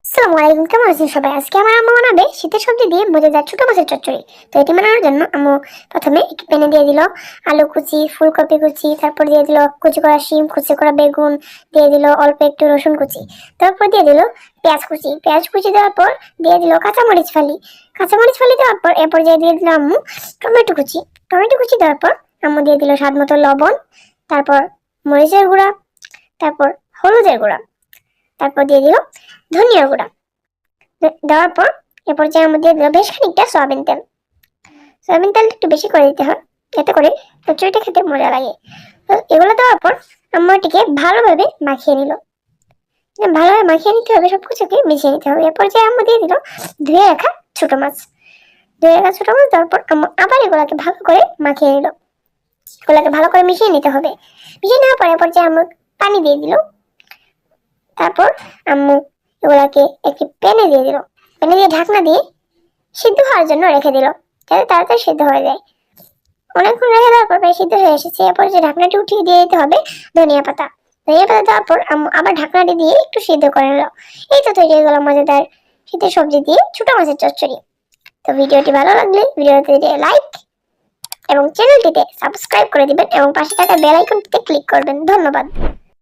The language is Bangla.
আসসালামু আলাইকুম, কেমন আছেন সবাই? আজকে আমার আম্মু বানাবে শীতের সবজি দিয়ে মজাদার ছোট মাছের চচ্চড়ি। তো এটি বানানোর জন্য আম্মু প্রথমে একটি প্যানে দিয়ে দিল আলু কুচি, ফুলকপি কুচি, তারপর দিয়ে দিল কুচি করা শিম, কুচি করা বেগুন, দিয়ে দিল অল্প একটু রসুন কুচি, তারপর দিয়ে দিল পেঁয়াজ কুচি দেওয়ার পর দিয়ে দিল কাঁচামরিচ ফালি দেওয়ার পর এরপর দিয়ে দিল আম্মু টমেটো কুচি দেওয়ার পর আম্মু দিয়ে দিল স্বাদ মতো লবণ, তারপর মরিচের গুঁড়া, তারপর হলুদের গুঁড়া, তারপর দিয়ে দিল ধনিয়ার গুঁড়া। দেওয়ার পর এ পর্যায়ে আমরা দিয়ে দিল বেশ খানিকটা সয়াবিন তেল একটু বেশি করে দিতে হয়, এতে করে চচ্চড়িটা খেতে মজা লাগে। তো এগুলো দেওয়ার পর আমরা এটিকে ভালোভাবে মাখিয়ে নিল। ভালোভাবে মাখিয়ে নিতে হবে, সবকিছুকে মিশিয়ে নিতে হবে। এরপর যে আমরা দিয়ে দিল ধুয়ে রাখা ছোট মাছ দেওয়ার পর আবার এগুলাকে ভালো করে মাখিয়ে নিল। এগুলাকে ভালো করে মিশিয়ে নিতে হবে। মিশিয়ে নেওয়ার পর এরপর যে আমরা পানি দিয়ে দিল। তারপর আম্মু এগুলাকে একটি প্যানে দিয়ে দিল। প্যানে দিয়ে ঢাকনা দিয়ে সিদ্ধ হওয়ার জন্য রেখে দিল, যাতে তাড়াতাড়ি সিদ্ধ হয়ে যায়। অনেকক্ষণ রেখে দেওয়ার পর প্রায় সিদ্ধ হয়ে এসেছে। এরপর যে ঢাকনাটি উঠিয়ে দিয়ে দিতে হবে ধনিয়া পাতা দেওয়ার পর আম্মু আবার ঢাকনাটি দিয়ে একটু সিদ্ধ করে নিল। এই তো তৈরি হয়ে গেল মজাদার শীতের সবজি দিয়ে ছোট মাছের চচ্চড়ি। তো ভিডিওটি ভালো লাগলে ভিডিওতে লাইক এবং চ্যানেলটিতে সাবস্ক্রাইব করে দিবেন এবং পাশে থাকা বেল আইকনটিতে ক্লিক করবেন। ধন্যবাদ।